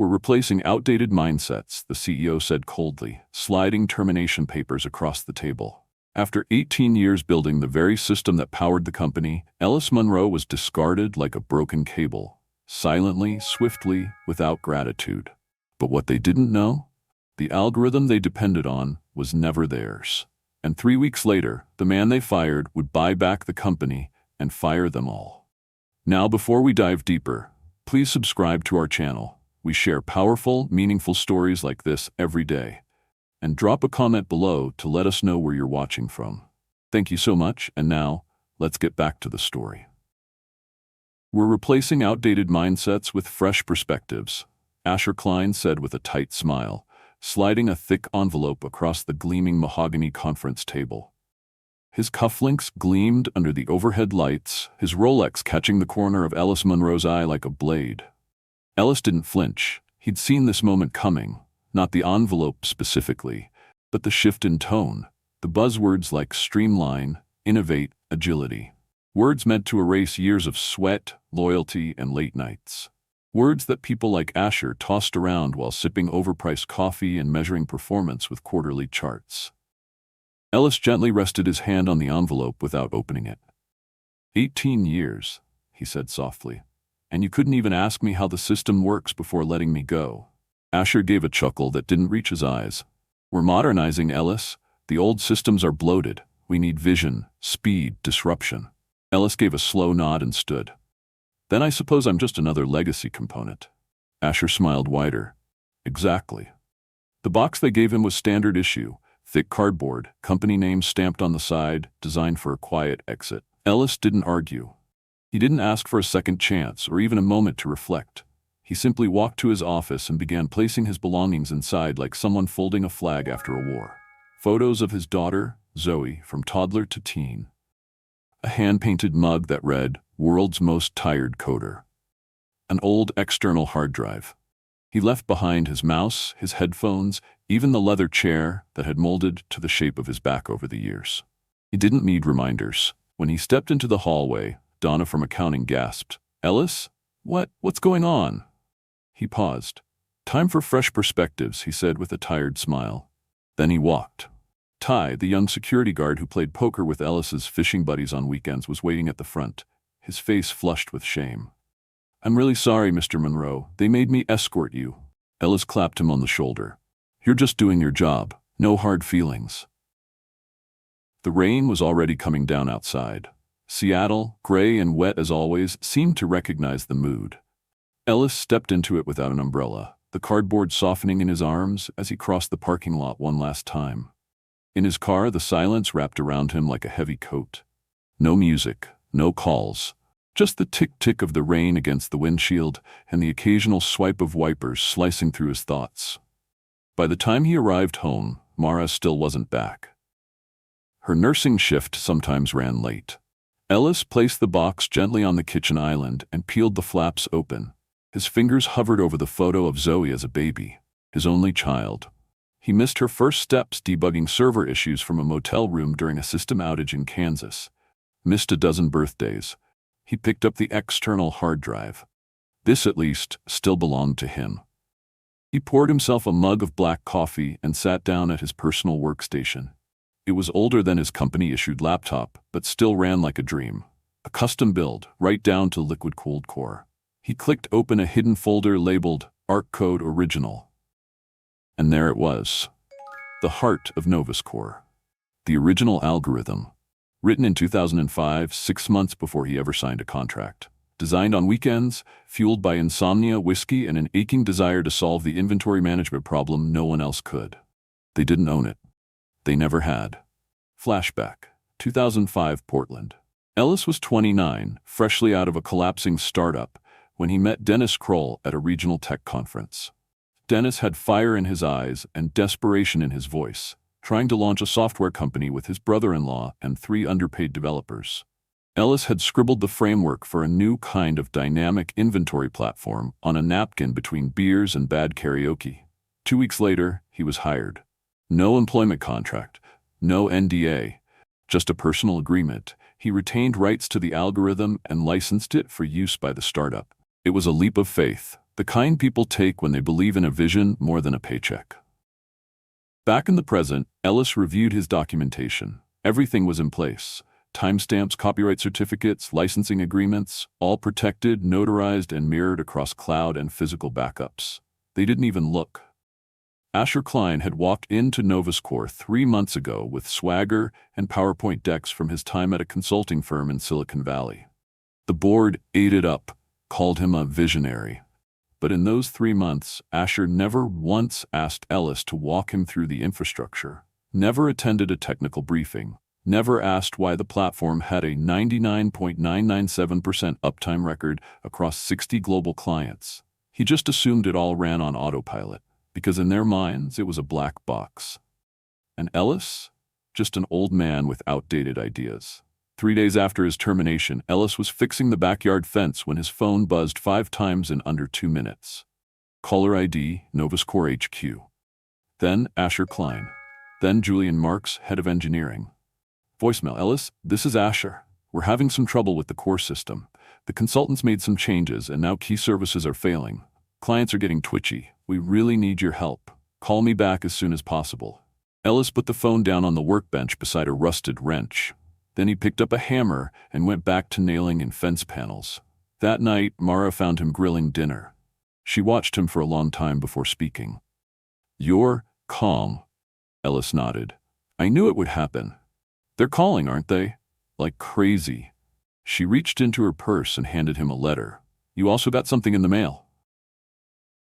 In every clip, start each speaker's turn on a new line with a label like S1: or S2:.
S1: We're replacing outdated mindsets, the CEO said coldly, sliding termination papers across the table. After 18 years building the very system that powered the company, Ellis Monroe was discarded like a broken cable, silently, swiftly, without gratitude. But what they didn't know? The algorithm they depended on was never theirs. And 3 weeks later, the man they fired would buy back the company and fire them all. Now, before we dive deeper, please subscribe to our channel. We share powerful, meaningful stories like this every day. And drop a comment below to let us know where you're watching from. Thank you so much, and now, let's get back to the story. We're replacing outdated mindsets with fresh perspectives, Asher Klein said with a tight smile, sliding a thick envelope across the gleaming mahogany conference table. His cufflinks gleamed under the overhead lights, his Rolex catching the corner of Ellis Monroe's eye like a blade. Ellis didn't flinch. He'd seen this moment coming, not the envelope specifically, but the shift in tone, the buzzwords like streamline, innovate, agility. Words meant to erase years of sweat, loyalty, and late nights. Words that people like Asher tossed around while sipping overpriced coffee and measuring performance with quarterly charts. Ellis gently rested his hand on the envelope without opening it. 18 years, he said softly. And you couldn't even ask me how the system works before letting me go. Asher gave a chuckle that didn't reach his eyes. We're modernizing, Ellis. The old systems are bloated. We need vision, speed, disruption. Ellis gave a slow nod and stood. Then I suppose I'm just another legacy component. Asher smiled wider. Exactly. The box they gave him was standard issue, thick cardboard, company name stamped on the side, designed for a quiet exit. Ellis didn't argue. He didn't ask for a second chance or even a moment to reflect. He simply walked to his office and began placing his belongings inside like someone folding a flag after a war. Photos of his daughter, Zoe, from toddler to teen. A hand-painted mug that read, "World's Most Tired Coder." An old external hard drive. He left behind his mouse, his headphones, even the leather chair that had molded to the shape of his back over the years. He didn't need reminders. When he stepped into the hallway, Donna from accounting gasped. Ellis? What's going on? He paused. Time for fresh perspectives, he said with a tired smile. Then he walked. Ty, the young security guard who played poker with Ellis's fishing buddies on weekends, was waiting at the front, his face flushed with shame. I'm really sorry, Mr. Monroe. They made me escort you. Ellis clapped him on the shoulder. You're just doing your job. No hard feelings. The rain was already coming down outside. Seattle, gray and wet as always, seemed to recognize the mood. Ellis stepped into it without an umbrella, the cardboard softening in his arms as he crossed the parking lot one last time. In his car, the silence wrapped around him like a heavy coat. No music, no calls, just the tick-tick of the rain against the windshield and the occasional swipe of wipers slicing through his thoughts. By the time he arrived home, Mara still wasn't back. Her nursing shift sometimes ran late. Ellis placed the box gently on the kitchen island and peeled the flaps open. His fingers hovered over the photo of Zoe as a baby, his only child. He missed her first steps debugging server issues from a motel room during a system outage in Kansas. Missed a dozen birthdays. He picked up the external hard drive. This, at least, still belonged to him. He poured himself a mug of black coffee and sat down at his personal workstation. It was older than his company-issued laptop, but still ran like a dream. A custom build, right down to liquid-cooled core. He clicked open a hidden folder labeled ARC Code Original. And there it was. The heart of NovusCore. The original algorithm. Written in 2005, 6 months before he ever signed a contract. Designed on weekends, fueled by insomnia, whiskey, and an aching desire to solve the inventory management problem no one else could. They didn't own it. They never had. Flashback. 2005 Portland. Ellis was 29, freshly out of a collapsing startup, when he met Dennis Kroll at a regional tech conference. Dennis had fire in his eyes and desperation in his voice, trying to launch a software company with his brother-in-law and 3 underpaid developers. Ellis had scribbled the framework for a new kind of dynamic inventory platform on a napkin between beers and bad karaoke. 2 weeks later, he was hired. No employment contract, no NDA, just a personal agreement. He retained rights to the algorithm and licensed it for use by the startup. It was a leap of faith. The kind people take when they believe in a vision more than a paycheck. Back in the present, Ellis reviewed his documentation. Everything was in place. Timestamps, copyright certificates, licensing agreements, all protected, notarized, and mirrored across cloud and physical backups. They didn't even look. Asher Klein had walked into NovusCore 3 months ago with swagger and PowerPoint decks from his time at a consulting firm in Silicon Valley. The board ate it up, called him a visionary. But in those 3 months, Asher never once asked Ellis to walk him through the infrastructure, never attended a technical briefing, never asked why the platform had a 99.997% uptime record across 60 global clients. He just assumed it all ran on autopilot, because in their minds it was a black box. And Ellis? Just an old man with outdated ideas. 3 days after his termination, Ellis was fixing the backyard fence when his phone buzzed 5 times in under 2 minutes. Caller ID, NovusCore HQ. Then Asher Klein. Then Julian Marks, head of engineering. Voicemail: Ellis, this is Asher. We're having some trouble with the core system. The consultants made some changes and now key services are failing. Clients are getting twitchy. We really need your help. Call me back as soon as possible. Ellis put the phone down on the workbench beside a rusted wrench. Then he picked up a hammer and went back to nailing in fence panels. That night, Mara found him grilling dinner. She watched him for a long time before speaking. You're calm. Ellis nodded. I knew it would happen. They're calling, aren't they? Like crazy. She reached into her purse and handed him a letter. You also got something in the mail.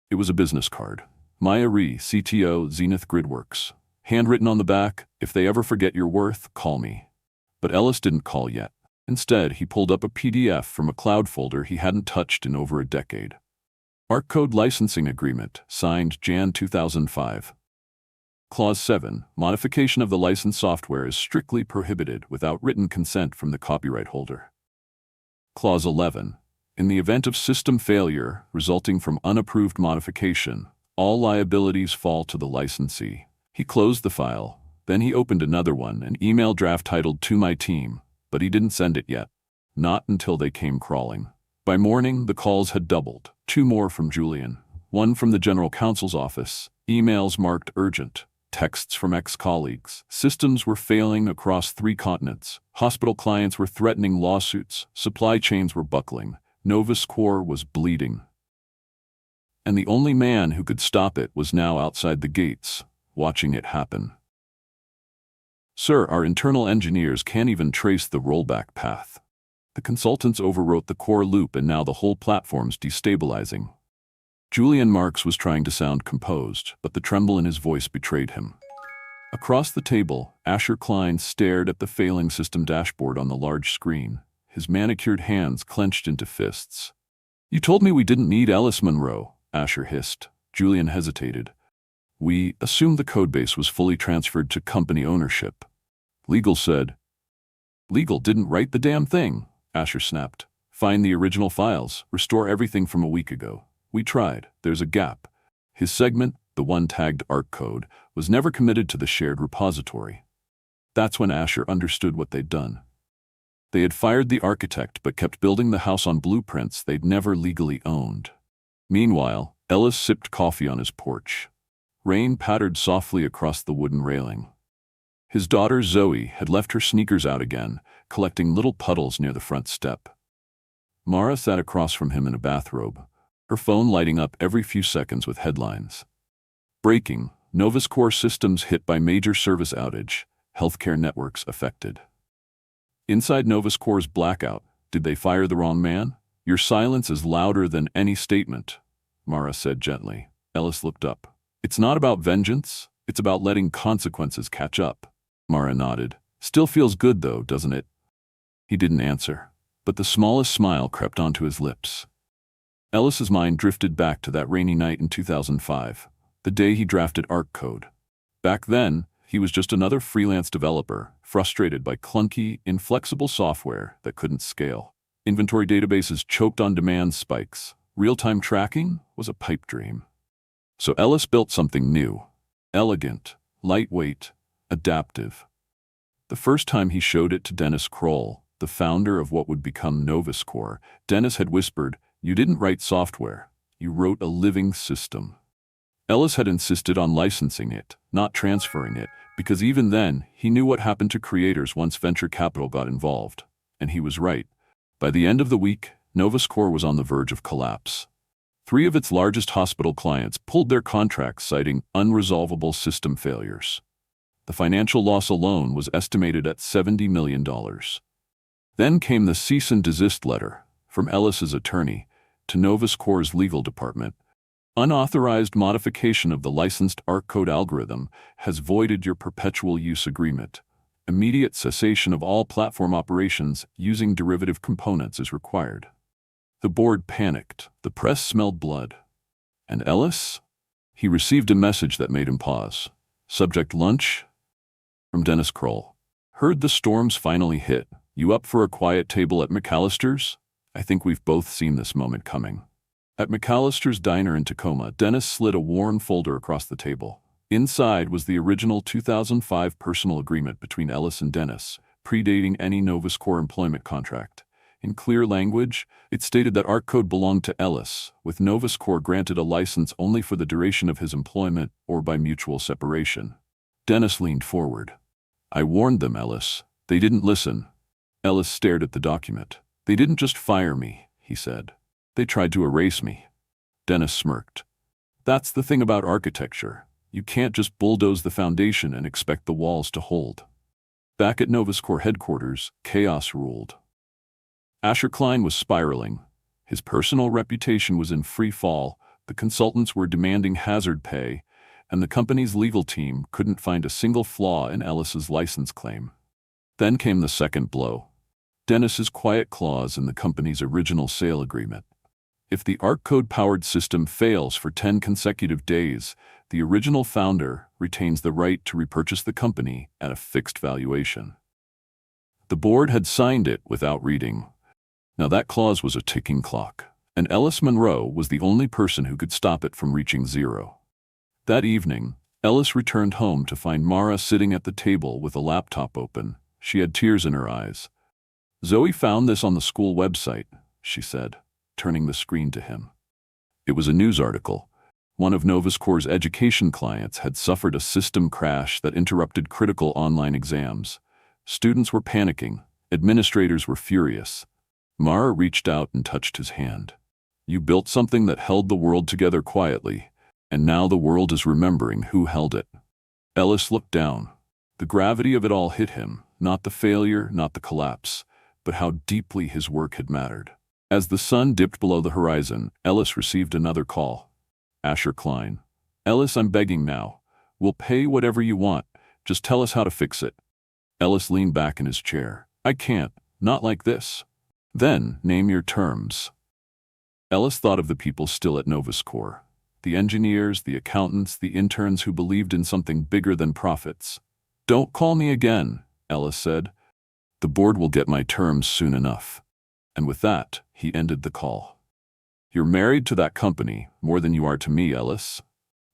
S1: It was a business card. Maya Ree, CTO, Zenith Gridworks. Handwritten on the back, if they ever forget your worth, call me. But Ellis didn't call yet. Instead, he pulled up a PDF from a cloud folder he hadn't touched in over a decade. ArcCode Licensing Agreement, signed Jan 2005. Clause 7. Modification of the licensed software is strictly prohibited without written consent from the copyright holder. Clause 11. In the event of system failure resulting from unapproved modification, all liabilities fall to the licensee. He closed the file. Then he opened another one, an email draft titled "To my team," but he didn't send it yet. Not until they came crawling. By morning, the calls had doubled. 2 more from Julian. 1 from the general counsel's office. Emails marked urgent. Texts from ex-colleagues. Systems were failing across 3 continents. Hospital clients were threatening lawsuits. Supply chains were buckling. NovusCore was bleeding. And the only man who could stop it was now outside the gates, watching it happen. Sir, our internal engineers can't even trace the rollback path. The consultants overwrote the core loop and now the whole platform's destabilizing. Julian Marks was trying to sound composed, but the tremble in his voice betrayed him. Across the table, Asher Klein stared at the failing system dashboard on the large screen, his manicured hands clenched into fists. You told me we didn't need Ellis Monroe, Asher hissed. Julian hesitated. We assumed the codebase was fully transferred to company ownership. Legal said. Legal didn't write the damn thing, Asher snapped. Find the original files, restore everything from a week ago. We tried. There's a gap. His segment, the one tagged ArcCode, was never committed to the shared repository. That's when Asher understood what they'd done. They had fired the architect but kept building the house on blueprints they'd never legally owned. Meanwhile, Ellis sipped coffee on his porch. Rain pattered softly across the wooden railing. His daughter Zoe had left her sneakers out again, collecting little puddles near the front step. Mara sat across from him in a bathrobe, her phone lighting up every few seconds with headlines. Breaking: NovusCore systems hit by major service outage, healthcare networks affected. Inside NovusCore's blackout, did they fire the wrong man? Your silence is louder than any statement, Mara said gently. Ellis looked up. It's not about vengeance, it's about letting consequences catch up. Mara nodded. Still feels good though, doesn't it? He didn't answer, but the smallest smile crept onto his lips. Ellis's mind drifted back to that rainy night in 2005, the day he drafted ArcCode. Back then, he was just another freelance developer, frustrated by clunky, inflexible software that couldn't scale. Inventory databases choked on demand spikes. Real-time tracking was a pipe dream. So Ellis built something new. Elegant, lightweight, adaptive. The first time he showed it to Dennis Kroll, the founder of what would become NovusCore, Dennis had whispered, "You didn't write software, You wrote a living system. Ellis had insisted on licensing it, not transferring it, because even then, he knew what happened to creators once venture capital got involved. And he was right. By the end of the week, NovusCore was on the verge of collapse. 3 of its largest hospital clients pulled their contracts citing unresolvable system failures. The financial loss alone was estimated at $70 million. Then came the cease and desist letter from Ellis's attorney to NovusCore's legal department. Unauthorized modification of the licensed ARC code algorithm has voided your perpetual use agreement. Immediate cessation of all platform operations using derivative components is required. The board panicked. The press smelled blood. And Ellis? He received a message that made him pause. Subject: lunch? From Dennis Kroll. Heard the storms finally hit. You up for a quiet table at McAllister's? I think we've both seen this moment coming. At McAllister's Diner in Tacoma, Dennis slid a worn folder across the table. Inside was the original 2005 personal agreement between Ellis and Dennis, predating any NovusCore employment contract. In clear language, it stated that ARC code belonged to Ellis, with NovusCore granted a license only for the duration of his employment or by mutual separation. Dennis leaned forward. I warned them, Ellis. They didn't listen. Ellis stared at the document. They didn't just fire me, he said. They tried to erase me. Dennis smirked. That's the thing about architecture. You can't just bulldoze the foundation and expect the walls to hold. Back at NovusCore headquarters, chaos ruled. Asher Klein was spiraling. His personal reputation was in free fall, the consultants were demanding hazard pay, and the company's legal team couldn't find a single flaw in Ellis's license claim. Then came the second blow. Dennis's quiet clause in the company's original sale agreement. If the ARC code-powered system fails for 10 consecutive days, the original founder retains the right to repurchase the company at a fixed valuation. The board had signed it without reading. Now that clause was a ticking clock, and Ellis Monroe was the only person who could stop it from reaching zero. That evening, Ellis returned home to find Mara sitting at the table with a laptop open. She had tears in her eyes. Zoe found this on the school website, she said, turning the screen to him. It was a news article. One of NovusCore's education clients had suffered a system crash that interrupted critical online exams. Students were panicking. Administrators were furious. Mara reached out and touched his hand. You built something that held the world together quietly, and now the world is remembering who held it. Ellis looked down. The gravity of it all hit him, not the failure, not the collapse, but how deeply his work had mattered. As the sun dipped below the horizon, Ellis received another call. Asher Klein. Ellis, I'm begging now. We'll pay whatever you want. Just tell us how to fix it. Ellis leaned back in his chair. I can't. Not like this. Then, name your terms. Ellis thought of the people still at NovusCore. The engineers, the accountants, the interns who believed in something bigger than profits. Don't call me again, Ellis said. The board will get my terms soon enough. And with that, he ended the call. You're married to that company more than you are to me, Ellis.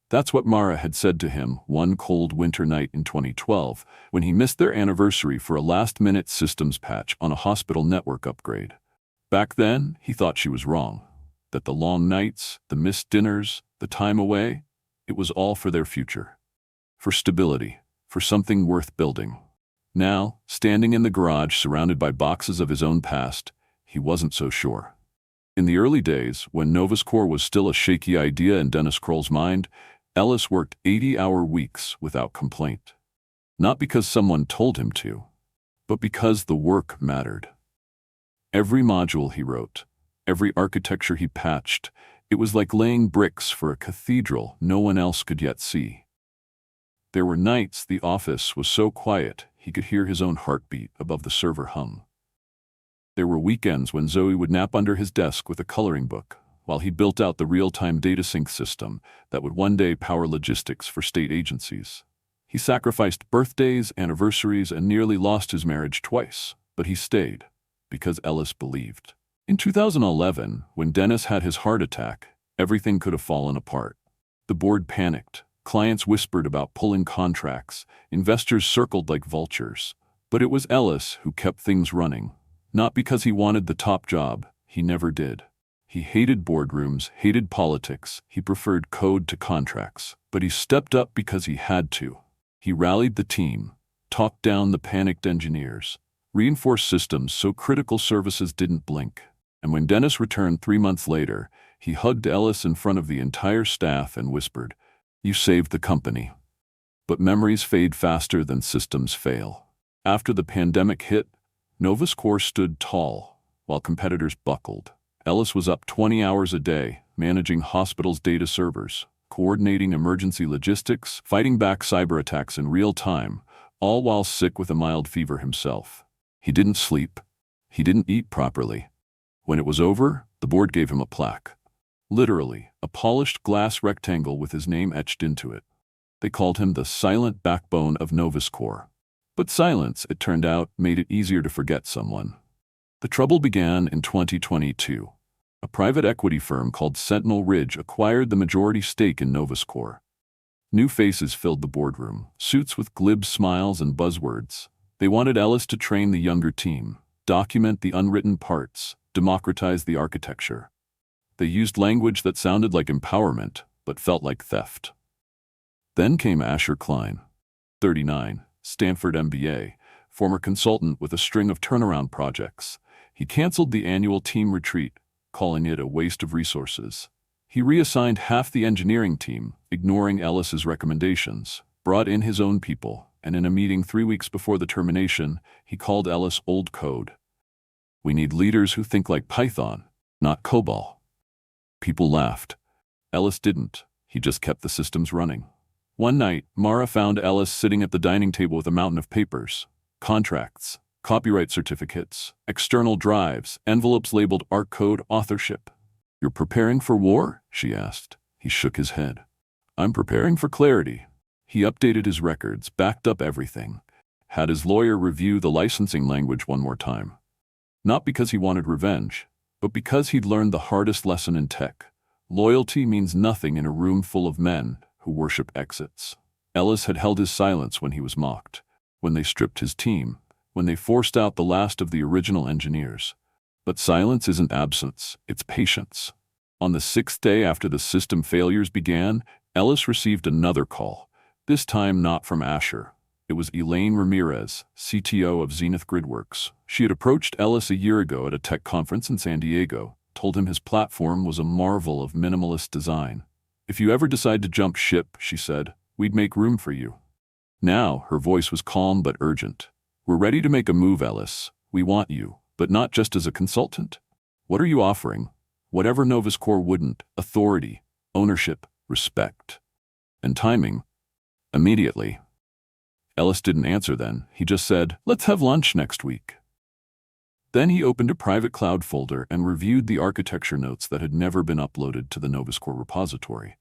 S1: That's what Mara had said to him one cold winter night in 2012 when he missed their anniversary for a last-minute systems patch on a hospital network upgrade. Back then, he thought she was wrong. That the long nights, the missed dinners, the time away, it was all for their future. For stability, for something worth building. Now, standing in the garage surrounded by boxes of his own past, he wasn't so sure. In the early days, when NovusCore was still a shaky idea in Dennis Kroll's mind, Ellis worked 80-hour weeks without complaint. Not because someone told him to, but because the work mattered. Every module he wrote, every architecture he patched, it was like laying bricks for a cathedral no one else could yet see. There were nights the office was so quiet he could hear his own heartbeat above the server hum. There were weekends when Zoe would nap under his desk with a coloring book, while he built out the real-time data sync system that would one day power logistics for state agencies. He sacrificed birthdays, anniversaries, and nearly lost his marriage twice, but he stayed, because Ellis believed. In 2011, when Dennis had his heart attack, everything could have fallen apart. The board panicked. Clients whispered about pulling contracts. Investors circled like vultures. But it was Ellis who kept things running. Not because he wanted the top job, he never did. He hated boardrooms, hated politics. He preferred code to contracts. But he stepped up because he had to. He rallied the team, talked down the panicked engineers, reinforced systems so critical services didn't blink. And when Dennis returned 3 months later, he hugged Ellis in front of the entire staff and whispered, "You saved the company." But memories fade faster than systems fail. After the pandemic hit, NovusCore stood tall, while competitors buckled. Ellis was up 20 hours a day, managing hospitals' data servers, coordinating emergency logistics, fighting back cyber attacks in real time, all while sick with a mild fever himself. He didn't sleep. He didn't eat properly. When it was over, the board gave him a plaque. Literally, a polished glass rectangle with his name etched into it. They called him the silent backbone of NovusCore. But silence, it turned out, made it easier to forget someone. The trouble began in 2022. A private equity firm called Sentinel Ridge acquired the majority stake in NovusCore. New faces filled the boardroom, suits with glib smiles and buzzwords. They wanted Ellis to train the younger team, document the unwritten parts, democratize the architecture. They used language that sounded like empowerment, but felt like theft. Then came Asher Klein, 39, Stanford MBA, former consultant with a string of turnaround projects. He canceled the annual team retreat, calling it a waste of resources. He reassigned half the engineering team, ignoring Ellis's recommendations, brought in his own people, and in a meeting 3 weeks before the termination, he called Ellis old code. "We need leaders who think like Python, not COBOL." People laughed. Ellis didn't. He just kept the systems running. One night, Mara found Ellis sitting at the dining table with a mountain of papers, contracts, copyright certificates, external drives, envelopes labeled ARC code authorship. "You're preparing for war?" she asked. He shook his head. "I'm preparing for clarity." He updated his records, backed up everything, had his lawyer review the licensing language one more time. Not because he wanted revenge, but because he'd learned the hardest lesson in tech. Loyalty means nothing in a room full of men who worship exits. Ellis had held his silence when he was mocked, when they stripped his team, when they forced out the last of the original engineers. But silence isn't absence, it's patience. On the 6th day after the system failures began, Ellis received another call, this time not from Asher. It was Elaine Ramirez, CTO of Zenith Gridworks. She had approached Ellis a year ago at a tech conference in San Diego, told him his platform was a marvel of minimalist design. "If you ever decide to jump ship," she said, "we'd make room for you." Now, her voice was calm but urgent. "We're ready to make a move, Ellis. We want you, but not just as a consultant. What are you offering?" "Whatever NovusCore wouldn't: authority, ownership, respect." And timing. Immediately. Ellis didn't answer then. He just said, "Let's have lunch next week." Then he opened a private cloud folder and reviewed the architecture notes that had never been uploaded to the NovusCore repository.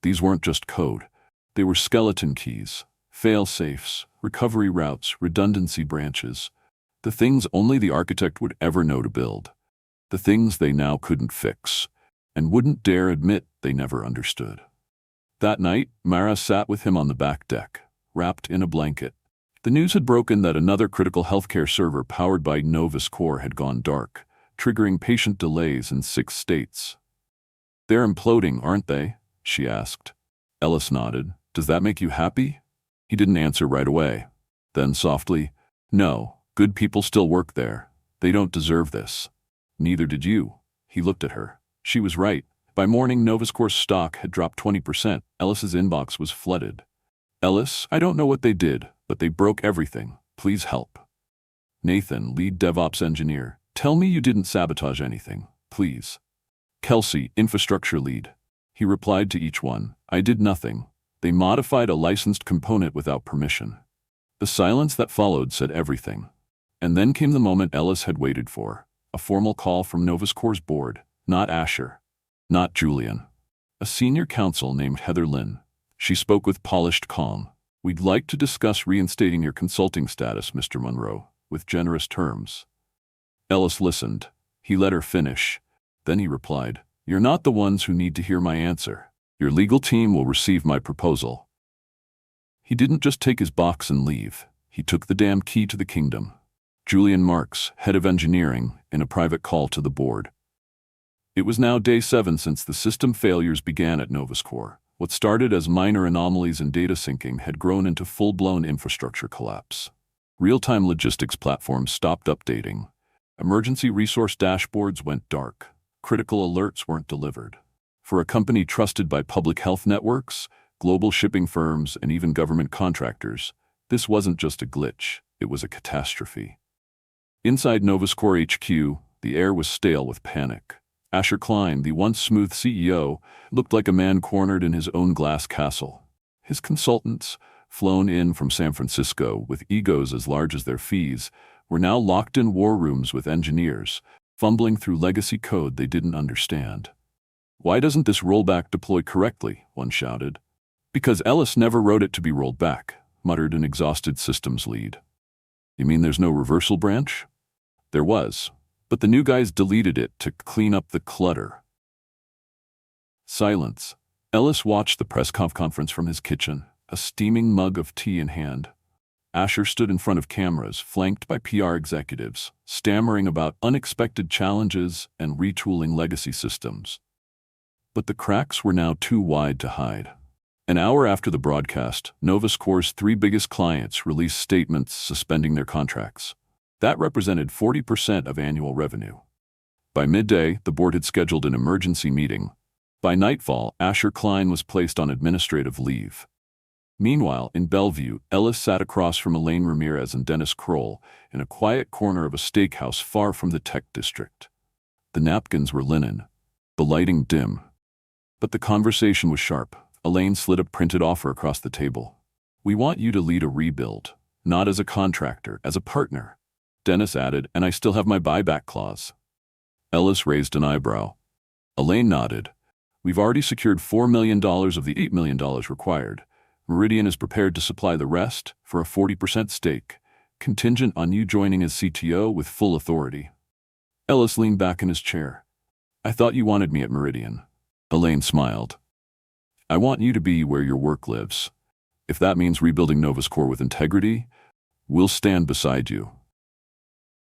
S1: These weren't just code. They were skeleton keys, fail-safes, recovery routes, redundancy branches, the things only the architect would ever know to build, the things they now couldn't fix, and wouldn't dare admit they never understood. That night, Mara sat with him on the back deck, wrapped in a blanket. The news had broken that another critical healthcare server powered by NovusCore had gone dark, triggering patient delays in 6 states. "They're imploding, aren't they?" she asked. Ellis nodded. "Does that make you happy?" He didn't answer right away. Then softly, "No, good people still work there. They don't deserve this." "Neither did you." He looked at her. She was right. By morning, NovusCore's stock had dropped 20%. Ellis's inbox was flooded. "Ellis, I don't know what they did, but they broke everything. Please help." Nathan, lead DevOps engineer, "Tell me you didn't sabotage anything, please." Kelsey, infrastructure lead. He replied to each one, "I did nothing. They modified a licensed component without permission." The silence that followed said everything. And then came the moment Ellis had waited for, a formal call from NovusCore's board, not Asher, not Julian. A senior counsel named Heather Lynn. She spoke with polished calm. "We'd like to discuss reinstating your consulting status, Mr. Monroe, with generous terms." Ellis listened. He let her finish. Then he replied, "You're not the ones who need to hear my answer. Your legal team will receive my proposal." He didn't just take his box and leave. He took the damn key to the kingdom. Julian Marks, head of engineering, in a private call to the board. It was now day 7 since the system failures began at NovusCore. What started as minor anomalies in data syncing had grown into full-blown infrastructure collapse. Real-time logistics platforms stopped updating. Emergency resource dashboards went dark. Critical alerts weren't delivered. For a company trusted by public health networks, global shipping firms, and even government contractors, this wasn't just a glitch, it was a catastrophe. Inside NovusCore HQ, the air was stale with panic. Asher Klein, the once smooth CEO, looked like a man cornered in his own glass castle. His consultants, flown in from San Francisco with egos as large as their fees, were now locked in war rooms with engineers, fumbling through legacy code they didn't understand. "Why doesn't this rollback deploy correctly?" one shouted. "Because Ellis never wrote it to be rolled back," muttered an exhausted systems lead. "You mean there's no reversal branch?" "There was, but the new guys deleted it to clean up the clutter." Silence. Ellis watched the press conference from his kitchen, a steaming mug of tea in hand. Asher stood in front of cameras, flanked by PR executives, stammering about unexpected challenges and retooling legacy systems. But the cracks were now too wide to hide. An hour after the broadcast, NovusCore's 3 biggest clients released statements suspending their contracts. That represented 40% of annual revenue. By midday, the board had scheduled an emergency meeting. By nightfall, Asher Klein was placed on administrative leave. Meanwhile, in Bellevue, Ellis sat across from Elaine Ramirez and Dennis Kroll in a quiet corner of a steakhouse far from the tech district. The napkins were linen, the lighting dim. But the conversation was sharp. Elaine slid a printed offer across the table. "We want you to lead a rebuild, not as a contractor, as a partner." Dennis added, "And I still have my buyback clause." Ellis raised an eyebrow. Elaine nodded. "We've already secured $4 million of the $8 million required. Meridian is prepared to supply the rest for a 40% stake, contingent on you joining as CTO with full authority." Ellis leaned back in his chair. "I thought you wanted me at Meridian." Elaine smiled. "I want you to be where your work lives. If that means rebuilding NovusCore with integrity, we'll stand beside you."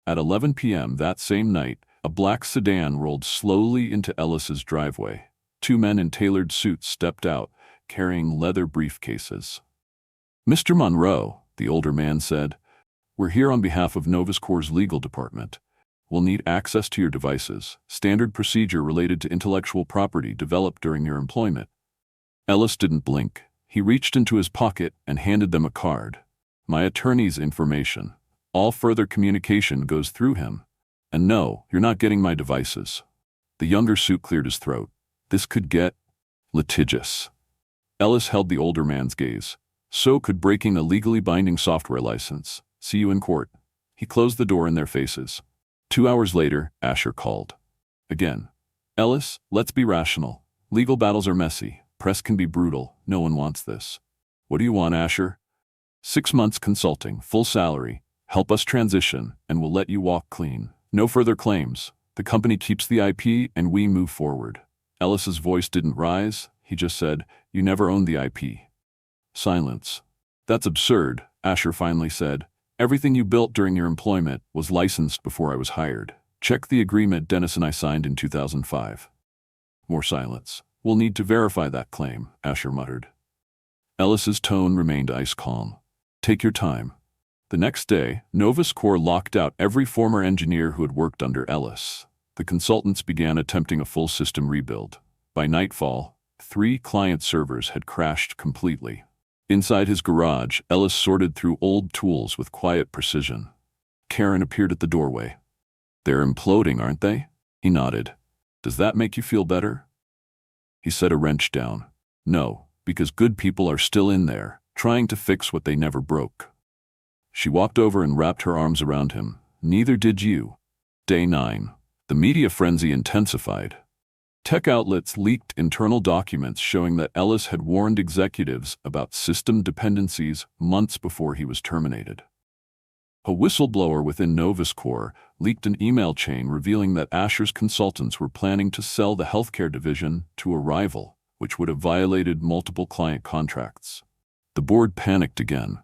S1: At 11 p.m. that same night, a black sedan rolled slowly into Ellis's driveway. 2 men in tailored suits stepped out, carrying leather briefcases. "Mr. Monroe," the older man said, "we're here on behalf of NovusCore's legal department. We'll need access to your devices, standard procedure related to intellectual property developed during your employment." Ellis didn't blink. He reached into his pocket and handed them a card. "My attorney's information. All further communication goes through him. And no, you're not getting my devices." The younger suit cleared his throat. This could get litigious. Ellis held the older man's gaze. "So could breaking a legally binding software license. See you in court." He closed the door in their faces. 2 hours later, Asher called. Again. "Ellis, let's be rational. Legal battles are messy. Press can be brutal. No one wants this." "What do you want, Asher?" 6 months consulting, full salary. Help us transition, and we'll let you walk clean. No further claims. The company keeps the IP, and we move forward." Ellis's voice didn't rise. He just said, "You never owned the IP." Silence. "That's absurd," Asher finally said. "Everything you built during your employment was licensed before I was hired. Check the agreement Dennis and I signed in 2005. More silence. "We'll need to verify that claim," Asher muttered. Ellis's tone remained ice calm. "Take your time." The next day, NovusCore locked out every former engineer who had worked under Ellis. The consultants began attempting a full system rebuild. By nightfall, 3 client servers had crashed completely. Inside his garage, Ellis sorted through old tools with quiet precision. Karen appeared at the doorway. "They're imploding, aren't they?" He nodded. "Does that make you feel better?" He set a wrench down. "No, because good people are still in there, trying to fix what they never broke." She walked over and wrapped her arms around him. "Neither did you." Day 9. The media frenzy intensified. Tech outlets leaked internal documents showing that Ellis had warned executives about system dependencies months before he was terminated. A whistleblower within NovusCore leaked an email chain revealing that Asher's consultants were planning to sell the healthcare division to a rival, which would have violated multiple client contracts. The board panicked again.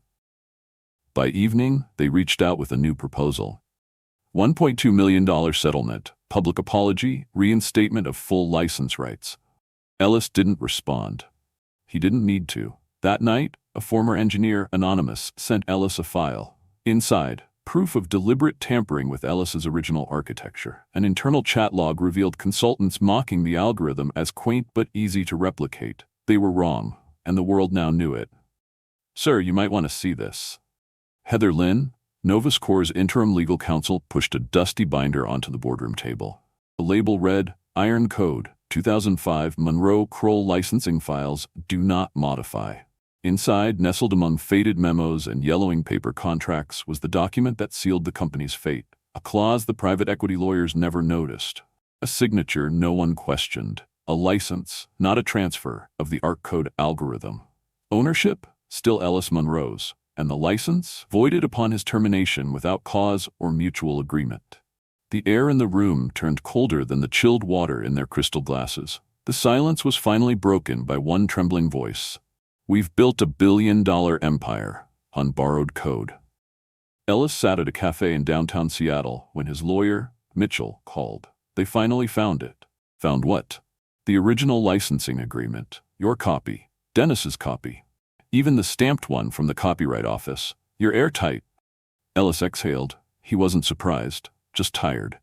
S1: By evening, they reached out with a new proposal. $1.2 million settlement, public apology, reinstatement of full license rights. Ellis didn't respond. He didn't need to. That night, a former engineer, Anonymous, sent Ellis a file. Inside, proof of deliberate tampering with Ellis's original architecture. An internal chat log revealed consultants mocking the algorithm as quaint but easy to replicate. They were wrong, and the world now knew it. "Sir, you might want to see this." Heather Lynn, NovusCore's interim legal counsel, pushed a dusty binder onto the boardroom table. The label read, Iron Code, 2005 Monroe Kroll licensing files, do not modify. Inside, nestled among faded memos and yellowing paper contracts, was the document that sealed the company's fate. A clause the private equity lawyers never noticed. A signature no one questioned. A license, not a transfer, of the ARC code algorithm. Ownership, still Ellis Monroe's, and the license, voided upon his termination without cause or mutual agreement. The air in the room turned colder than the chilled water in their crystal glasses. The silence was finally broken by one trembling voice. "We've built a billion-dollar empire on borrowed code." Ellis sat at a cafe in downtown Seattle when his lawyer, Mitchell, called. They finally found it. Found what? The original licensing agreement. Your copy. Dennis's copy. Even the stamped one from the Copyright Office. You're airtight. Ellis exhaled. He wasn't surprised, just tired.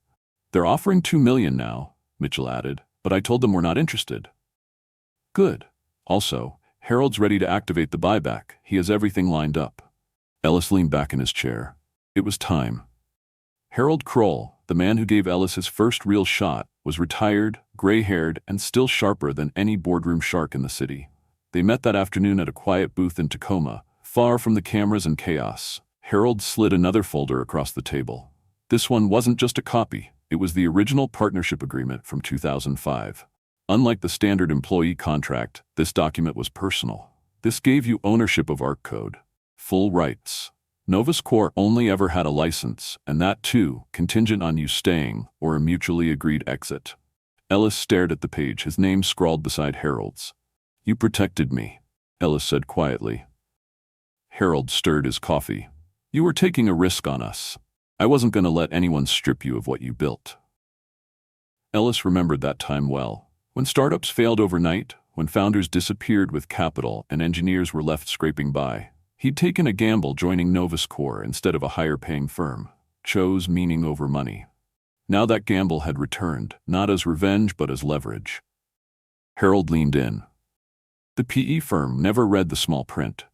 S1: "They're offering $2 million now," Mitchell added, "but I told them we're not interested." "Good. Also, Harold's ready to activate the buyback. He has everything lined up." Ellis leaned back in his chair. It was time. Harold Kroll, the man who gave Ellis his first real shot, was retired, gray-haired, and still sharper than any boardroom shark in the city. They met that afternoon at a quiet booth in Tacoma, far from the cameras and chaos. Harold slid another folder across the table. This one wasn't just a copy. It was the original partnership agreement from 2005. Unlike the standard employee contract, this document was personal. This gave you ownership of ARC code. Full rights. NovusCore only ever had a license, and that too, contingent on you staying or a mutually agreed exit. Ellis stared at the page, his name scrawled beside Harold's. "You protected me," Ellis said quietly. Harold stirred his coffee. "You were taking a risk on us. I wasn't going to let anyone strip you of what you built." Ellis remembered that time well. When startups failed overnight, when founders disappeared with capital and engineers were left scraping by, he'd taken a gamble joining NovusCore instead of a higher-paying firm. Chose meaning over money. Now that gamble had returned, not as revenge but as leverage. Harold leaned in. The PE firm never read the small print.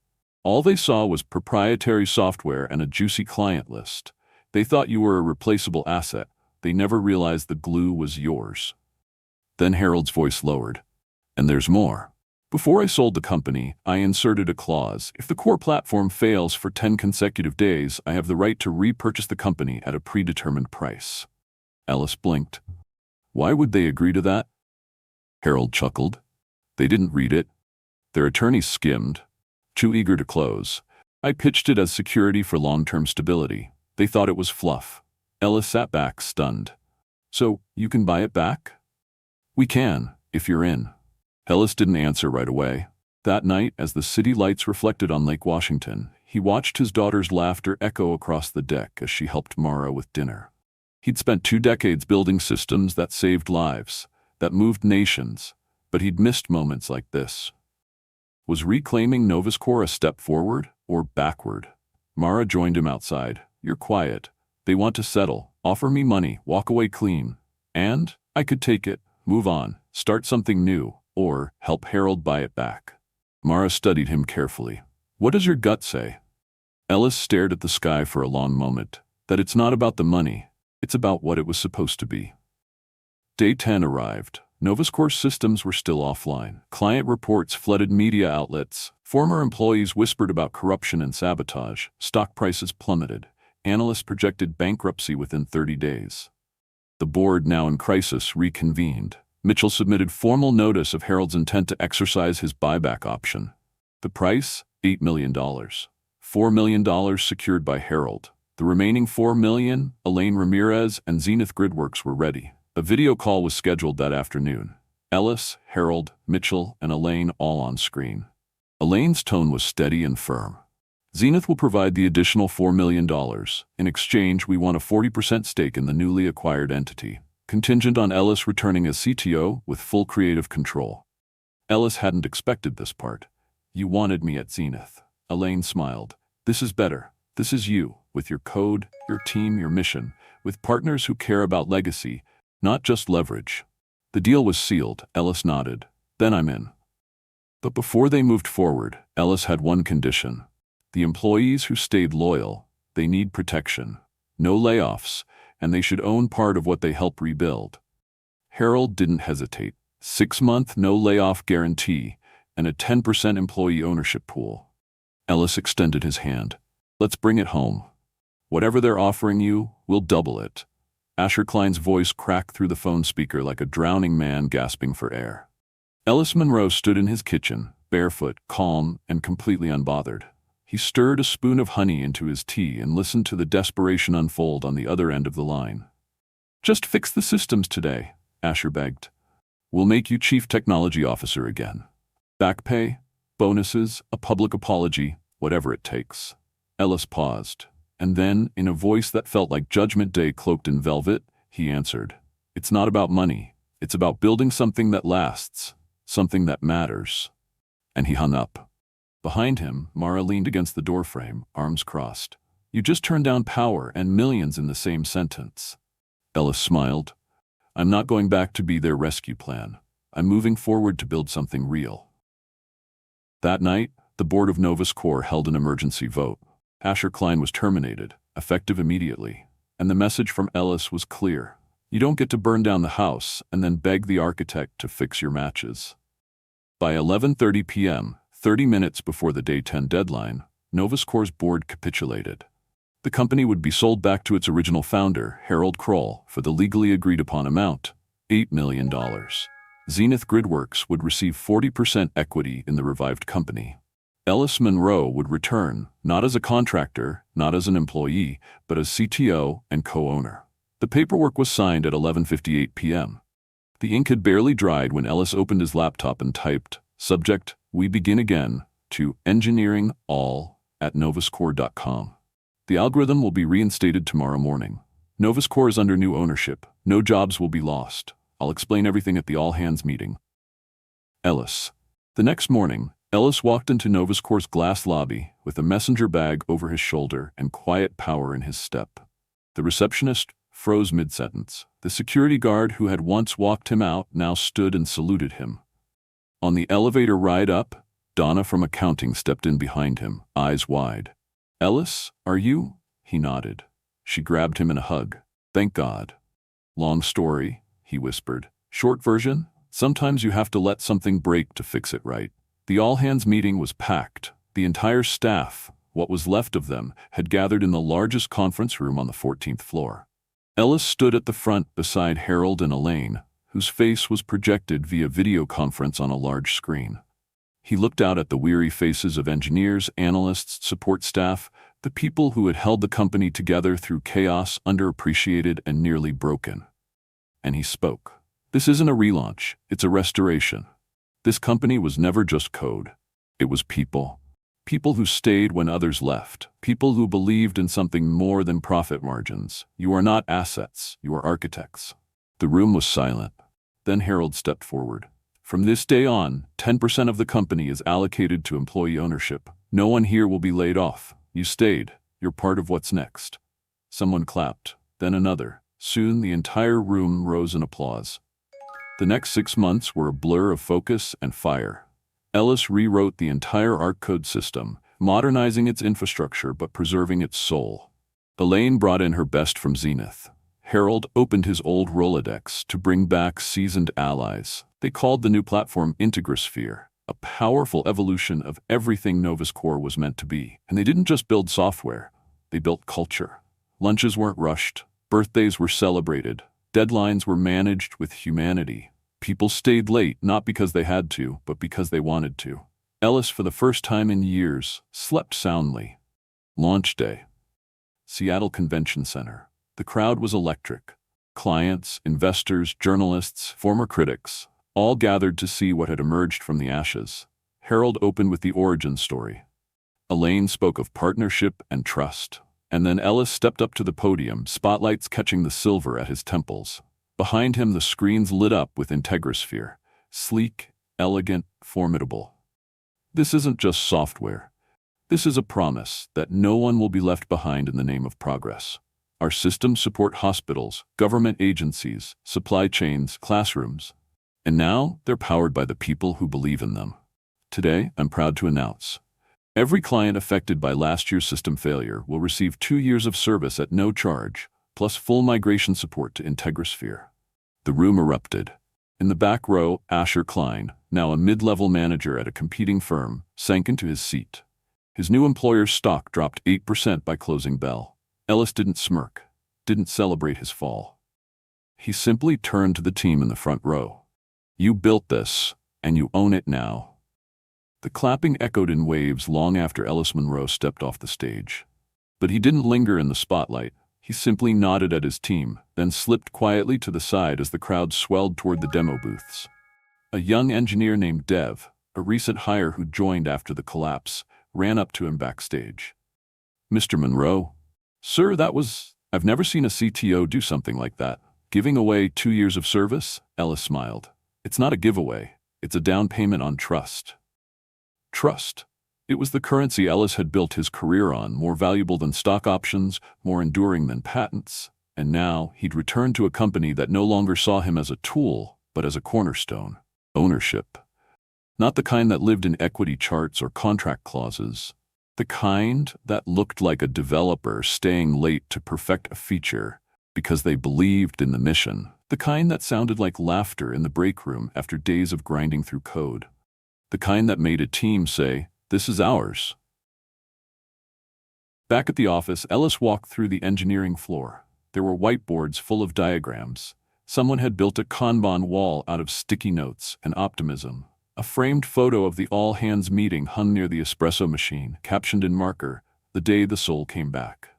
S1: All they saw was proprietary software and a juicy client list. They thought you were a replaceable asset. They never realized the glue was yours. Then Harold's voice lowered. "And there's more. Before I sold the company, I inserted a clause. If the core platform fails for 10 consecutive days, I have the right to repurchase the company at a predetermined price." Ellis blinked. "Why would they agree to that?" Harold chuckled. "They didn't read it. Their attorneys skimmed. Too eager to close. I pitched it as security for long-term stability. They thought it was fluff." Ellis sat back, stunned. "So, you can buy it back?" "We can, if you're in." Ellis didn't answer right away. That night, as the city lights reflected on Lake Washington, he watched his daughter's laughter echo across the deck as she helped Mara with dinner. He'd spent 2 decades building systems that saved lives, that moved nations, but he'd missed moments like this. Was reclaiming NovusCore a step forward or backward? Mara joined him outside. "You're quiet. They want to settle, offer me money, walk away clean. And I could take it, move on, start something new, or help Harold buy it back." Mara studied him carefully. "What does your gut say?" Ellis stared at the sky for a long moment. That it's not about the money, it's about what it was supposed to be. Day 10 arrived. NovusCore's systems were still offline. Client reports flooded media outlets. Former employees whispered about corruption and sabotage. Stock prices plummeted. Analysts projected bankruptcy within 30 days. The board, now in crisis, reconvened. Mitchell submitted formal notice of Harold's intent to exercise his buyback option. The price? $8 million. $4 million secured by Harold. The remaining $4 million, Elaine Ramirez and Zenith Gridworks were ready. A video call was scheduled that afternoon. Ellis, Harold, Mitchell, and Elaine all on screen. Elaine's tone was steady and firm. "Zenith will provide the additional $4 million. In exchange, we want a 40% stake in the newly acquired entity. contingent on Ellis returning as CTO with full creative control. Ellis hadn't expected this part. You wanted me at Zenith. Elaine smiled. This is better. This is you, with your code, your team, your mission, with partners who care about legacy, not just leverage. The deal was sealed, Ellis nodded. Then I'm in. But before they moved forward, Ellis had one condition. The employees who stayed loyal, they need protection. No layoffs, and they should own part of what they help rebuild. Harold didn't hesitate. 6-month no layoff guarantee and a 10% employee ownership pool. Ellis extended his hand. Let's bring it home. Whatever they're offering you, we'll double it. Asher Klein's voice cracked through the phone speaker like a drowning man gasping for air. Ellis Monroe stood in his kitchen, barefoot, calm, and completely unbothered. He stirred a spoon of honey into his tea and listened to the desperation unfold on the other end of the line. Just fix the systems today, Asher begged. We'll make you Chief Technology Officer again. Back pay, bonuses, a public apology, whatever it takes. Ellis paused, and then, in a voice that felt like Judgment Day cloaked in velvet, he answered, It's not about money. It's about building something that lasts, something that matters. And he hung up. Behind him, Mara leaned against the doorframe, arms crossed. You just turned down power and millions in the same sentence. Ellis smiled. I'm not going back to be their rescue plan. I'm moving forward to build something real. That night, the board of NovusCore held an emergency vote. Asher Klein was terminated, effective immediately. And the message from Ellis was clear. You don't get to burn down the house and then beg the architect to fix your matches. By 11:30 p.m., 30 minutes before the day 10 deadline, NovusCore's board capitulated. The company would be sold back to its original founder, Harold Kroll, for the legally agreed-upon amount, $8 million. Zenith Gridworks would receive 40% equity in the revived company. Ellis Monroe would return, not as a contractor, not as an employee, but as CTO and co-owner. The paperwork was signed at 11:58 p.m. The ink had barely dried when Ellis opened his laptop and typed, subject, we begin again, to engineeringall@novuscore.com. The algorithm will be reinstated tomorrow morning. NovusCore is under new ownership. No jobs will be lost. I'll explain everything at the all-hands meeting. Ellis. The next morning, Ellis walked into NovusCore's glass lobby with a messenger bag over his shoulder and quiet power in his step. The receptionist froze mid-sentence. The security guard who had once walked him out now stood and saluted him. On the elevator ride up, Donna from accounting stepped in behind him, eyes wide. Ellis, are you? He nodded. She grabbed him in a hug. Thank God. Long story, he whispered. Short version? Sometimes you have to let something break to fix it right. The all-hands meeting was packed. The entire staff, what was left of them, had gathered in the largest conference room on the 14th floor. Ellis stood at the front beside Harold and Elaine, whose face was projected via video conference on a large screen. He looked out at the weary faces of engineers, analysts, support staff, the people who had held the company together through chaos, underappreciated and nearly broken. And he spoke. This isn't a relaunch, it's a restoration. This company was never just code. It was people. People who stayed when others left. People who believed in something more than profit margins. You are not assets, you are architects. The room was silent. Then Harold stepped forward. From this day on, 10% of the company is allocated to employee ownership. No one here will be laid off. You stayed. You're part of what's next. Someone clapped, then another. Soon the entire room rose in applause. The next 6 months were a blur of focus and fire. Ellis rewrote the entire ArcCode system, modernizing its infrastructure but preserving its soul. Elaine brought in her best from Zenith. Harold opened his old Rolodex to bring back seasoned allies. They called the new platform Integrasphere, a powerful evolution of everything NovusCore was meant to be. And they didn't just build software, they built culture. Lunches weren't rushed, birthdays were celebrated, deadlines were managed with humanity. People stayed late not because they had to, but because they wanted to. Ellis, for the first time in years, slept soundly. Launch day. Seattle Convention Center. The crowd was electric. Clients, investors, journalists, former critics, all gathered to see what had emerged from the ashes. Harold opened with the origin story. Elaine spoke of partnership and trust. And then Ellis stepped up to the podium, spotlights catching the silver at his temples. Behind him, the screens lit up with Integrasphere. Sleek, elegant, formidable. This isn't just software. This is a promise that no one will be left behind in the name of progress. Our systems support hospitals, government agencies, supply chains, classrooms. And now they're powered by the people who believe in them. Today, I'm proud to announce, every client affected by last year's system failure will receive 2 years of service at no charge, plus full migration support to Integrasphere. The room erupted. In the back row, Asher Klein, now a mid-level manager at a competing firm, sank into his seat. His new employer's stock dropped 8% by closing bell. Ellis didn't smirk, didn't celebrate his fall. He simply turned to the team in the front row. You built this, and you own it now. The clapping echoed in waves long after Ellis Monroe stepped off the stage. But he didn't linger in the spotlight. He simply nodded at his team, then slipped quietly to the side as the crowd swelled toward the demo booths. A young engineer named Dev, a recent hire who joined after the collapse, ran up to him backstage. Mr. Monroe? Sir, I've never seen a CTO do something like that. Giving away 2 years of service? Ellis smiled. It's not a giveaway. It's a down payment on trust. Trust. It was the currency Ellis had built his career on, more valuable than stock options, more enduring than patents. And now he'd returned to a company that no longer saw him as a tool, but as a cornerstone. Ownership. Not the kind that lived in equity charts or contract clauses. The kind that looked like a developer staying late to perfect a feature because they believed in the mission. The kind that sounded like laughter in the break room after days of grinding through code. The kind that made a team say, "This is ours." Back at the office, Ellis walked through the engineering floor. There were whiteboards full of diagrams. Someone had built a Kanban wall out of sticky notes and optimism. A framed photo of the all-hands meeting hung near the espresso machine, captioned in marker, "The day the soul came back."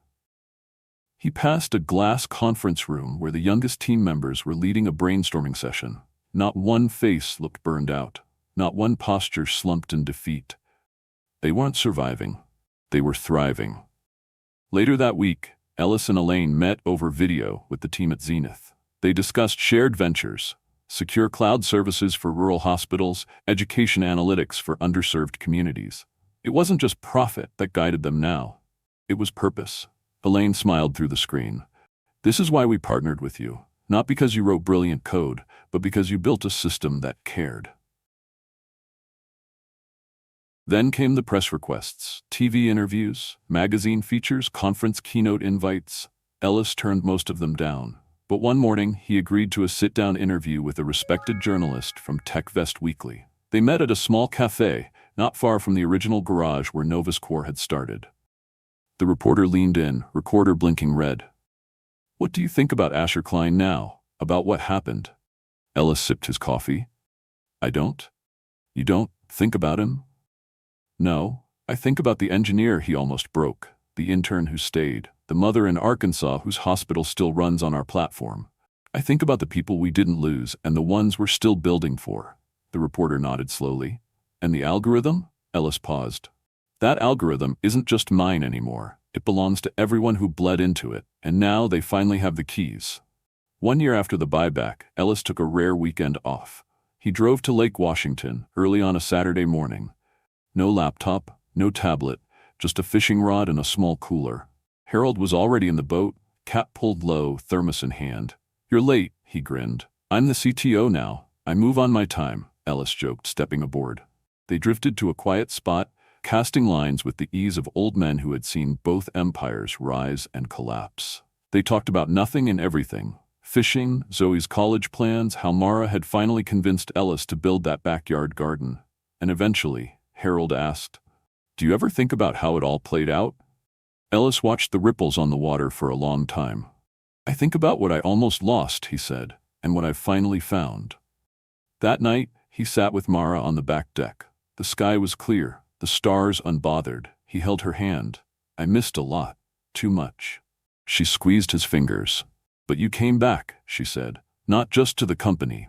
S1: He passed a glass conference room where the youngest team members were leading a brainstorming session. Not one face looked burned out. Not one posture slumped in defeat. They weren't surviving. They were thriving. Later that week, Ellis and Elaine met over video with the team at Zenith. They discussed shared ventures, secure cloud services for rural hospitals, education analytics for underserved communities. It wasn't just profit that guided them now. It was purpose. Elaine smiled through the screen. This is why we partnered with you. Not because you wrote brilliant code, but because you built a system that cared. Then came the press requests, TV interviews, magazine features, conference keynote invites. Ellis turned most of them down. But one morning, he agreed to a sit-down interview with a respected journalist from TechVest Weekly. They met at a small cafe, not far from the original garage where NovusCore had started. The reporter leaned in, recorder blinking red. "What do you think about Asher Klein now? About what happened?" Ellis sipped his coffee. "I don't." "You don't think about him?" "No, I think about the engineer he almost broke, the intern who stayed, the mother in Arkansas whose hospital still runs on our platform. I think about the people we didn't lose and the ones we're still building for." The reporter nodded slowly. "And the algorithm?" Ellis paused. "That algorithm isn't just mine anymore. It belongs to everyone who bled into it, and now they finally have the keys." 1 year after the buyback, Ellis took a rare weekend off. He drove to Lake Washington early on a Saturday morning. No laptop, no tablet, just a fishing rod and a small cooler. Harold was already in the boat, cap pulled low, thermos in hand. "You're late," he grinned. "I'm the CTO now. I move on my time," Ellis joked, stepping aboard. They drifted to a quiet spot, casting lines with the ease of old men who had seen both empires rise and collapse. They talked about nothing and everything. Fishing, Zoe's college plans, how Mara had finally convinced Ellis to build that backyard garden. And eventually, Harold asked, "Do you ever think about how it all played out?" Ellis watched the ripples on the water for a long time. "I think about what I almost lost," he said, "and what I finally found." That night, he sat with Mara on the back deck. The sky was clear, the stars unbothered. He held her hand. "I missed a lot. Too much." She squeezed his fingers. "But you came back," she said. "Not just to the company.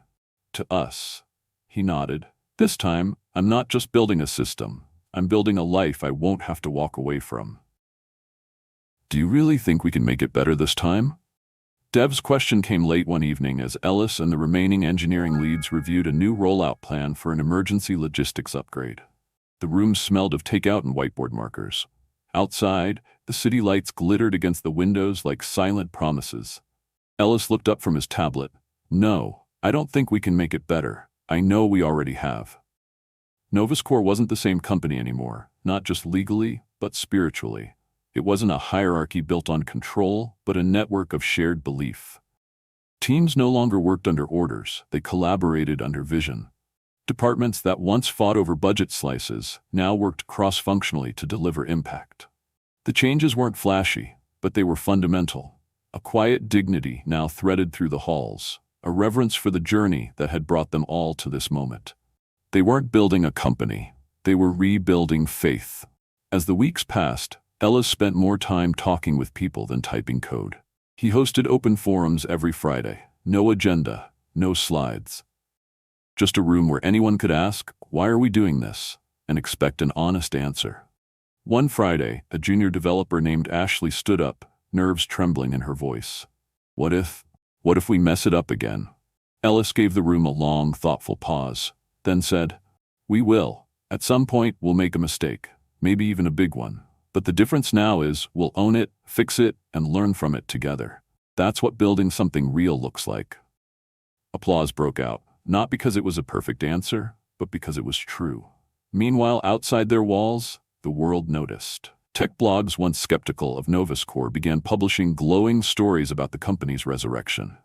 S1: To us." He nodded. "This time, I'm not just building a system. I'm building a life I won't have to walk away from." "Do you really think we can make it better this time?" Dev's question came late one evening as Ellis and the remaining engineering leads reviewed a new rollout plan for an emergency logistics upgrade. The room smelled of takeout and whiteboard markers. Outside, the city lights glittered against the windows like silent promises. Ellis looked up from his tablet. "No, I don't think we can make it better. I know we already have." NovusCore wasn't the same company anymore, not just legally, but spiritually. It wasn't a hierarchy built on control, but a network of shared belief. Teams no longer worked under orders, they collaborated under vision. Departments that once fought over budget slices now worked cross-functionally to deliver impact. The changes weren't flashy, but they were fundamental. A quiet dignity now threaded through the halls, a reverence for the journey that had brought them all to this moment. They weren't building a company, they were rebuilding faith. As the weeks passed, Ellis spent more time talking with people than typing code. He hosted open forums every Friday. No agenda, no slides. Just a room where anyone could ask, "Why are we doing this?" and expect an honest answer. One Friday, a junior developer named Ashley stood up, nerves trembling in her voice. What if we mess it up again?" Ellis gave the room a long, thoughtful pause, then said, "We will. At some point, we'll make a mistake, maybe even a big one. But the difference now is we'll own it, fix it, and learn from it together. That's what building something real looks like." Applause broke out, not because it was a perfect answer, but because it was true. Meanwhile, outside their walls, the world noticed. Tech blogs once skeptical of NovusCore began publishing glowing stories about the company's resurrection.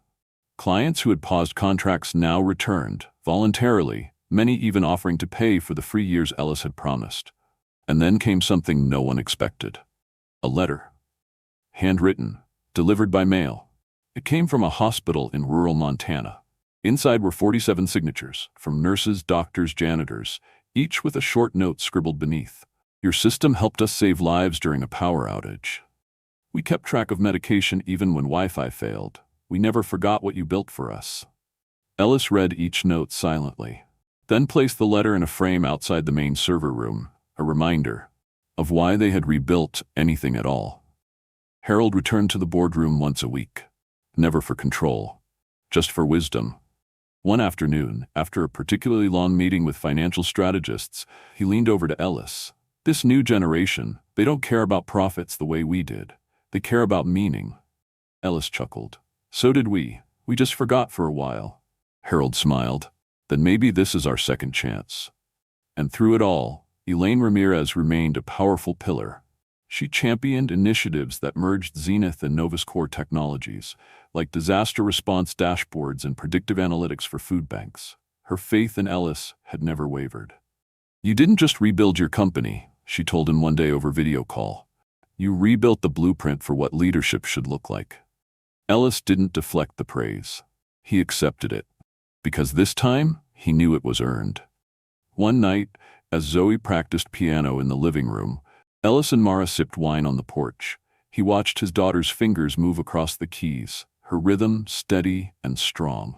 S1: Clients who had paused contracts now returned, voluntarily, many even offering to pay for the free years Ellis had promised. And then came something no one expected. A letter. Handwritten, delivered by mail. It came from a hospital in rural Montana. Inside were 47 signatures, from nurses, doctors, janitors, each with a short note scribbled beneath. "Your system helped us save lives during a power outage. We kept track of medication even when Wi-Fi failed. We never forgot what you built for us." Ellis read each note silently, then placed the letter in a frame outside the main server room, a reminder of why they had rebuilt anything at all. Harold returned to the boardroom once a week, never for control, just for wisdom. One afternoon, after a particularly long meeting with financial strategists, he leaned over to Ellis. "This new generation, they don't care about profits the way we did. They care about meaning." Ellis chuckled. "So did we. We just forgot for a while." Harold smiled. "Then maybe this is our second chance." And through it all, Elaine Ramirez remained a powerful pillar. She championed initiatives that merged Zenith and NovusCore technologies, like disaster response dashboards and predictive analytics for food banks. Her faith in Ellis had never wavered. "You didn't just rebuild your company," she told him one day over video call. "You rebuilt the blueprint for what leadership should look like." Ellis didn't deflect the praise. He accepted it, because this time he knew it was earned. One night, as Zoe practiced piano in the living room, Ellis and Mara sipped wine on the porch. He watched his daughter's fingers move across the keys, her rhythm steady and strong.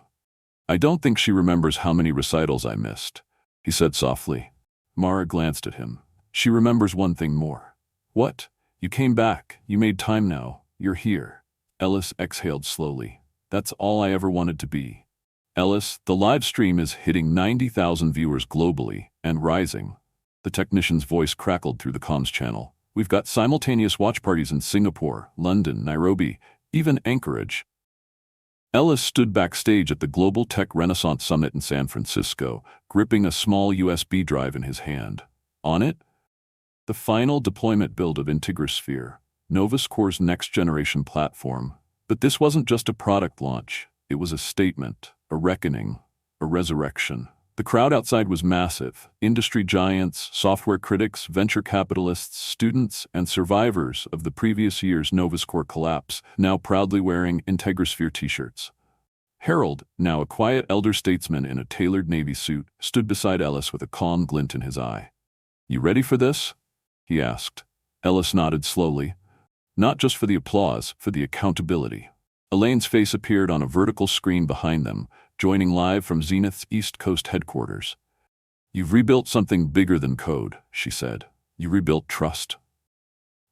S1: "I don't think she remembers how many recitals I missed," he said softly. Mara glanced at him. "She remembers one thing more." "What?" "You came back. You made time now. You're here." Ellis exhaled slowly. "That's all I ever wanted to be." "Ellis, the live stream is hitting 90,000 viewers globally and rising." The technician's voice crackled through the comms channel. "We've got simultaneous watch parties in Singapore, London, Nairobi, even Anchorage." Ellis stood backstage at the Global Tech Renaissance Summit in San Francisco, gripping a small USB drive in his hand. On it, the final deployment build of IntegraSphere, NovusCore's next-generation platform. But this wasn't just a product launch. It was a statement, a reckoning, a resurrection. The crowd outside was massive. Industry giants, software critics, venture capitalists, students, and survivors of the previous year's NovusCore collapse, now proudly wearing IntegraSphere t-shirts. Harold, now a quiet elder statesman in a tailored Navy suit, stood beside Ellis with a calm glint in his eye. "You ready for this?" he asked. Ellis nodded slowly. Not just for the applause, for the accountability. Elaine's face appeared on a vertical screen behind them, joining live from Zenith's East Coast headquarters. "You've rebuilt something bigger than code," she said. "You rebuilt trust."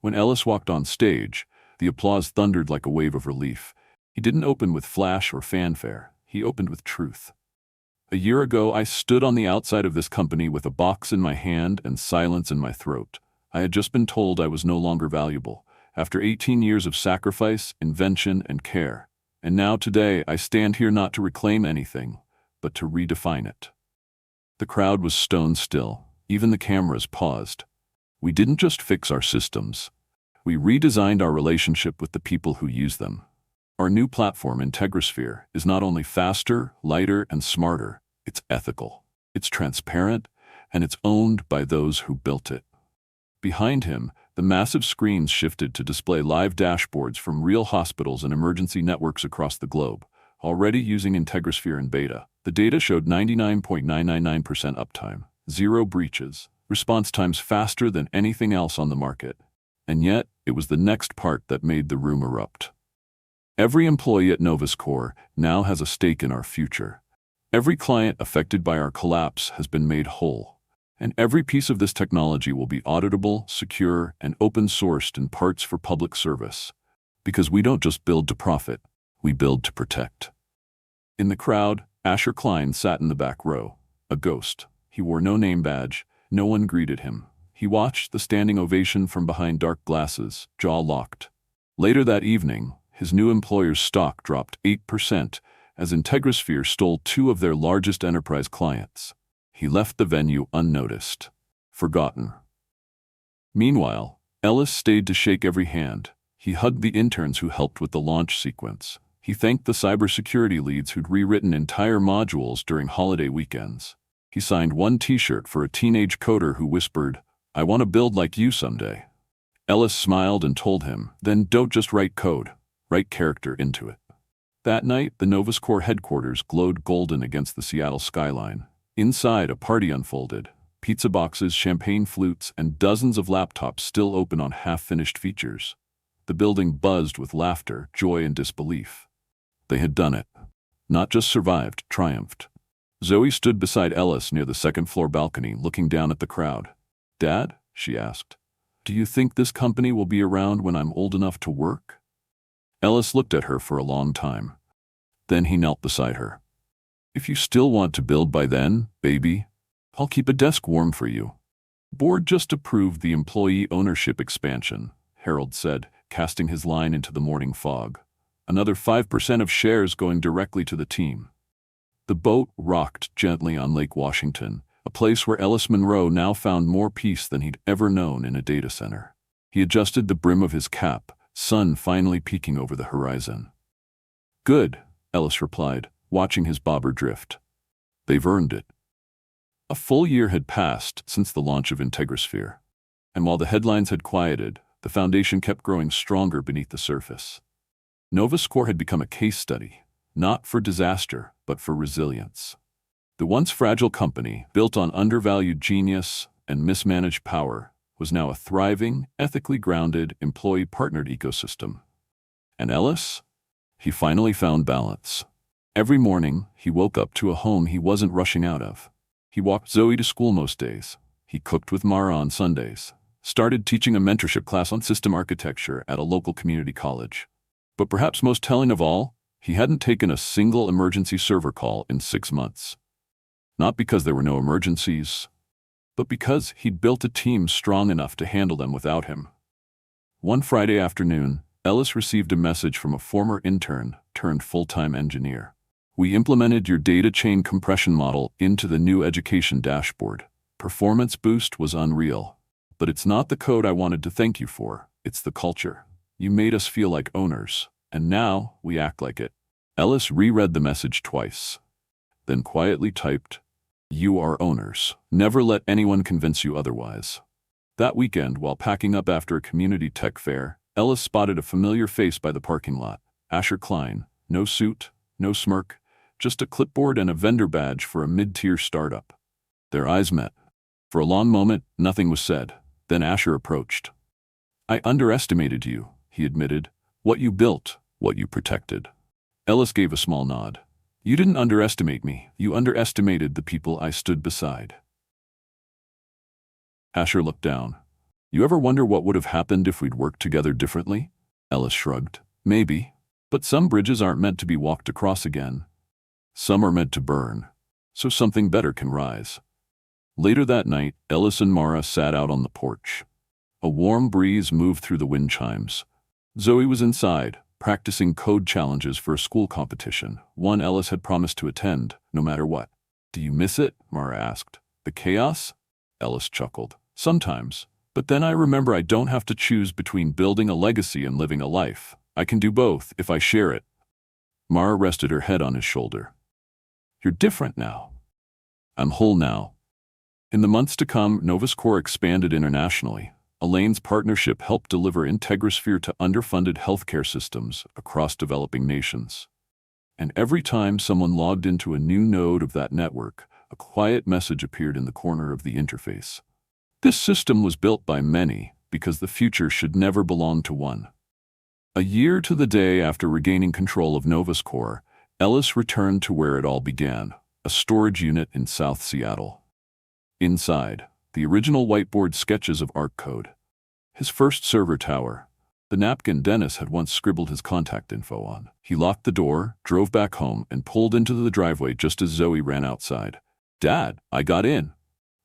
S1: When Ellis walked on stage, the applause thundered like a wave of relief. He didn't open with flash or fanfare. He opened with truth. A year ago, I stood on the outside of this company with a box in my hand and silence in my throat. I had just been told I was no longer valuable, after 18 years of sacrifice, invention, and care. And now today, I stand here not to reclaim anything, but to redefine it. The crowd was stone still. Even the cameras paused. We didn't just fix our systems. We redesigned our relationship with the people who use them. Our new platform, IntegraSphere, is not only faster, lighter, and smarter, it's ethical. It's transparent, and it's owned by those who built it. Behind him, the massive screens shifted to display live dashboards from real hospitals and emergency networks across the globe, already using IntegraSphere in beta. The data showed 99.999% uptime, 0 breaches, response times faster than anything else on the market. And yet, it was the next part that made the room erupt. Every employee at NovusCore now has a stake in our future. Every client affected by our collapse has been made whole. And every piece of this technology will be auditable, secure, and open-sourced in parts for public service. Because we don't just build to profit, we build to protect. In the crowd, Asher Klein sat in the back row, a ghost. He wore no name badge. No one greeted him. He watched the standing ovation from behind dark glasses, jaw locked. Later that evening, his new employer's stock dropped 8% as IntegraSphere stole 2 of their largest enterprise clients. He left the venue unnoticed, forgotten. Meanwhile, Ellis stayed to shake every hand. He hugged the interns who helped with the launch sequence. He thanked the cybersecurity leads who'd rewritten entire modules during holiday weekends. He signed one t-shirt for a teenage coder who whispered, "I want to build like you someday." Ellis smiled and told him, "Then don't just write code, write character into it." That night, the NovusCore headquarters glowed golden against the Seattle skyline. Inside, a party unfolded. Pizza boxes, champagne flutes, and dozens of laptops still open on half-finished features. The building buzzed with laughter, joy, and disbelief. They had done it. Not just survived, triumphed. Zoe stood beside Ellis near the second-floor balcony, looking down at the crowd. "Dad," she asked, "do you think this company will be around when I'm old enough to work?" Ellis looked at her for a long time. Then he knelt beside her. "If you still want to build by then, baby, I'll keep a desk warm for you." "Board just approved the employee ownership expansion," Harold said, casting his line into the morning fog. "Another 5% of shares going directly to the team." The boat rocked gently on Lake Washington, a place where Ellis Monroe now found more peace than he'd ever known in a data center. He adjusted the brim of his cap, sun finally peeking over the horizon. "Good," Ellis replied, watching his bobber drift. "They've earned it." A full year had passed since the launch of IntegraSphere. And while the headlines had quieted, the foundation kept growing stronger beneath the surface. NovusCore had become a case study, not for disaster, but for resilience. The once fragile company, built on undervalued genius and mismanaged power, was now a thriving, ethically grounded, employee-partnered ecosystem. And Ellis? He finally found balance. Every morning, he woke up to a home he wasn't rushing out of. He walked Zoe to school most days. He cooked with Mara on Sundays. Started teaching a mentorship class on system architecture at a local community college. But perhaps most telling of all, he hadn't taken a single emergency server call in 6 months. Not because there were no emergencies, but because he'd built a team strong enough to handle them without him. One Friday afternoon, Ellis received a message from a former intern turned full-time engineer. "We implemented your data chain compression model into the new education dashboard. Performance boost was unreal. But it's not the code I wanted to thank you for, it's the culture. You made us feel like owners, and now we act like it." Ellis reread the message twice, then quietly typed, "You are owners. Never let anyone convince you otherwise." That weekend, while packing up after a community tech fair, Ellis spotted a familiar face by the parking lot. Asher Klein. No suit, no smirk, just a clipboard and a vendor badge for a mid-tier startup. Their eyes met. For a long moment, nothing was said. Then Asher approached. "I underestimated you," he admitted. "What you built, what you protected." Ellis gave a small nod. "You didn't underestimate me. You underestimated the people I stood beside." Asher looked down. "You ever wonder what would have happened if we'd worked together differently?" Ellis shrugged. "Maybe. But some bridges aren't meant to be walked across again. Some are meant to burn, so something better can rise. Later that night, Ellis and Mara sat out on the porch. A warm breeze moved through the wind chimes. Zoe was inside, practicing code challenges for a school competition, one Ellis had promised to attend, no matter what. "Do you miss it?" Mara asked. "The chaos?" Ellis chuckled. "Sometimes. But then I remember I don't have to choose between building a legacy and living a life. I can do both if I share it." Mara rested her head on his shoulder. "You're different now." "I'm whole now." In the months to come, NovusCore expanded internationally. Elaine's partnership helped deliver Integrasphere to underfunded healthcare systems across developing nations. And every time someone logged into a new node of that network, a quiet message appeared in the corner of the interface. This system was built by many because the future should never belong to one. A year to the day after regaining control of NovusCore, Ellis returned to where it all began, a storage unit in South Seattle. Inside, the original whiteboard sketches of ARC code. His first server tower, the napkin Dennis had once scribbled his contact info on. He locked the door, drove back home, and pulled into the driveway just as Zoe ran outside. "Dad, I got in."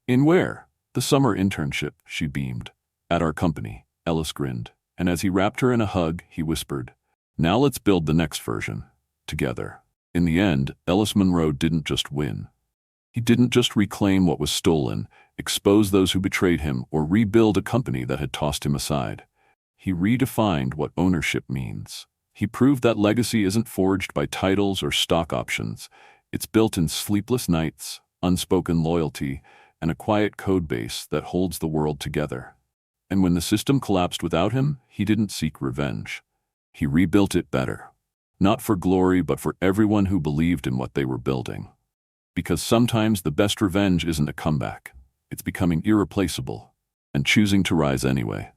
S1: "In where?" "The summer internship," she beamed. "At our company." Ellis grinned, and as he wrapped her in a hug, he whispered, "Now let's build the next version. Together." In the end, Ellis Monroe didn't just win. He didn't just reclaim what was stolen, expose those who betrayed him, or rebuild a company that had tossed him aside. He redefined what ownership means. He proved that legacy isn't forged by titles or stock options. It's built in sleepless nights, unspoken loyalty, and a quiet code base that holds the world together. And when the system collapsed without him, he didn't seek revenge. He rebuilt it better. Not for glory, but for everyone who believed in what they were building. Because sometimes the best revenge isn't a comeback. It's becoming irreplaceable and choosing to rise anyway.